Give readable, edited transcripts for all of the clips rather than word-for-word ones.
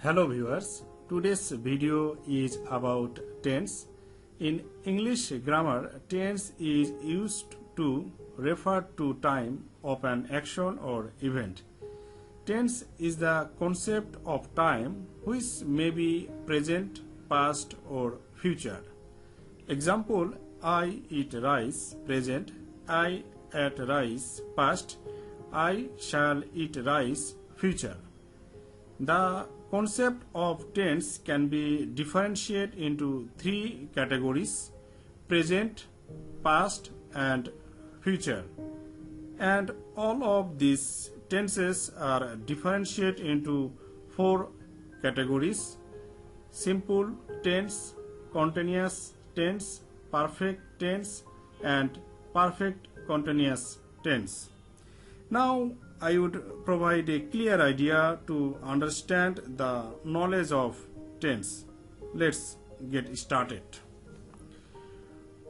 Hello viewers, today's video is about tense. In English grammar, tense is used to refer to time of an action or event. Tense is the concept of time which may be present, past or future. Example, I eat rice, present, I ate rice, past, I shall eat rice, future. The concept of tense can be differentiated into three categories: present, past and future. And all of these tenses are differentiated into four categories: simple tense, continuous tense, perfect tense and perfect continuous tense. Now I would provide a clear idea to understand the knowledge of tense. Let's get started.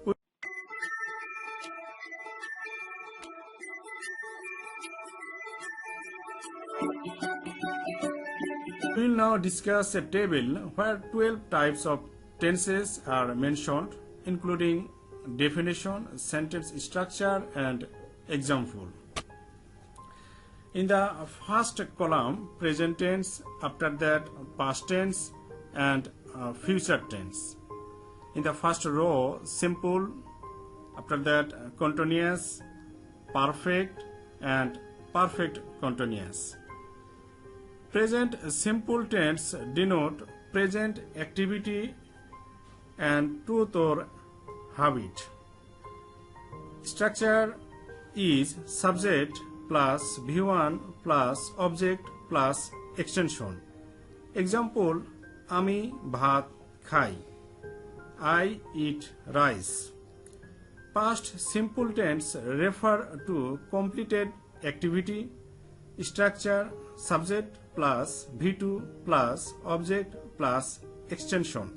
We will now discuss a table where 12 types of tenses are mentioned, including definition, sentence structure and example. In the first column, present tense, after that past tense and future tense. In the first row, simple, after that continuous, perfect and perfect continuous. Present simple tense denote present activity and truth or habit. Structure is subject plus V1 plus object plus extension. Example, আমি ভাত খাই, I eat rice. Past simple tense refer to completed activity. Structure subject plus V2 plus object plus extension.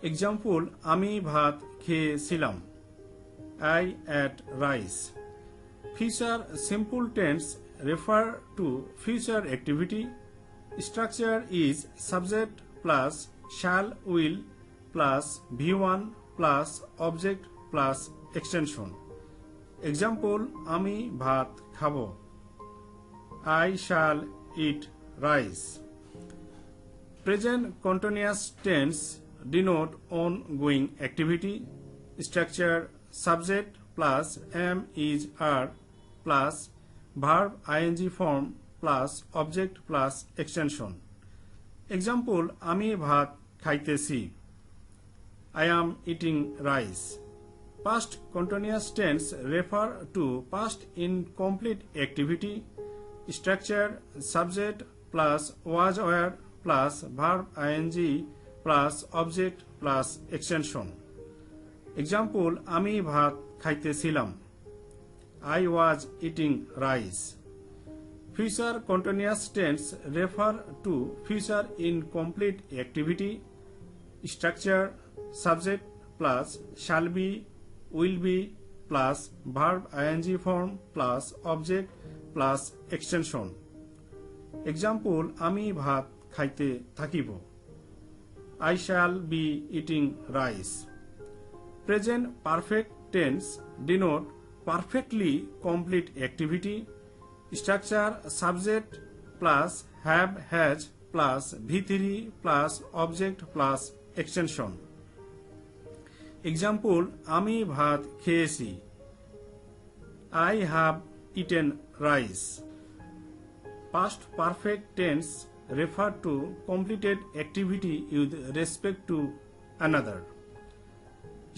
Example, আমি ভাত খেয়েছিলাম, I ate rice. Future simple tense refer to future activity. Structure is subject plus shall will plus V1 plus object plus extension. Example, আমি ভাত খাবো, I shall eat rice. Present continuous tense denote ongoing activity. Structure subject plus am is are plus verb ing form plus object plus extension. Example, আমি ভাত খাইতেছি, I am eating rice. Past continuous tense refer to past incomplete activity. Structure subject plus was were plus verb ing plus object plus extension. Example, আমি ভাত খাইতেছিলাম, I was eating rice. Future continuous tense refer to future incomplete activity. Structure subject plus shall be, will be plus verb ing form plus object plus extension. Example, আমি ভাত খাইতে থাকিব, I shall be eating rice. Present perfect tense denote perfectly complete activity. Structure subject plus have has plus V3 plus object plus extension. Example, আমি ভাত খেয়েছি, I have eaten rice. Past perfect tense refer to completed activity with respect to another.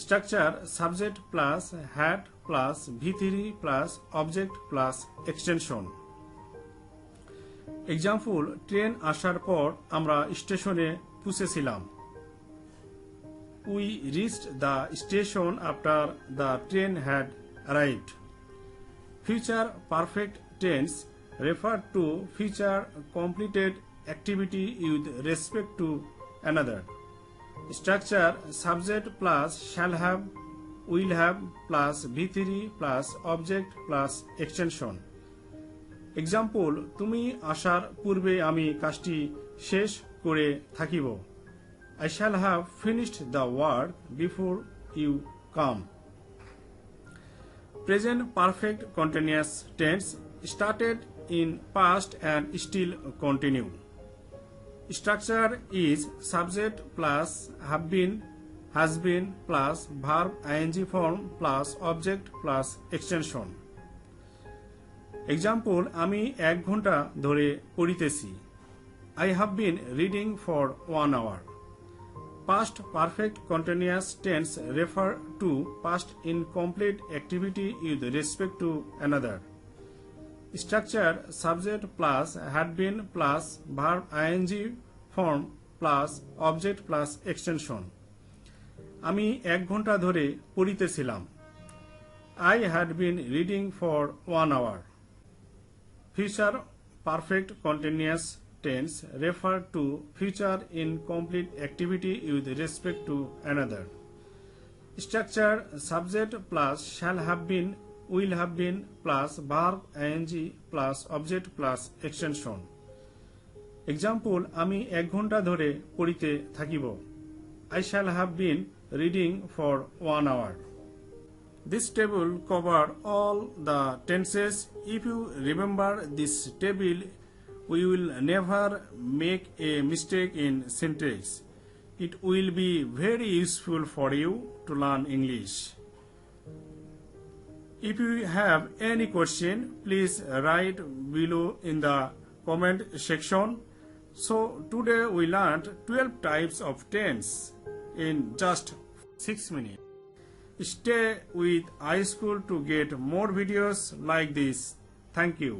Structure subject plus had plus V3 plus object plus extension. Example, train আসার পর আমরা স্টেশনে পৌঁছেছিলাম, We reached the station after the train had arrived. Future perfect tense refer to future completed activity with respect to another. Structure subject plus shall have, will have plus V3 plus object plus extension. Example, তুমি আসার পূর্বে আমি কাজটি শেষ করে থাকিব। I shall have finished the work before you come. Present perfect continuous tense started in past and still continue. Structure is subject plus have been, has been plus verb ing form plus object plus extension. Example, আমি 1 ঘন্টা ধরে পড়িতেছি। I have been reading for 1 hour. Past perfect continuous tense refer to past incomplete activity with respect to another. Structure subject plus had been plus verb ing form plus object plus extension. আমি 1 ঘন্টা ধরে পড়িতেছিলাম। I had been reading for 1 hour. Future perfect continuous tense refer to future incomplete activity with respect to another. Structure subject plus shall have been, will have been plus verb ing plus object plus extension. Example, আমি 1 ঘন্টা ধরে পড়িতে থাকিব। I shall have been reading for 1 hour. This table covers all the tenses. If you remember this table, we will never make a mistake in syntax. It will be very useful for you to learn English. If you have any question, please write below in the comment section. So today we learned 12 types of tense in just 6 minutes. Stay with iSchool to get more videos like this. Thank you.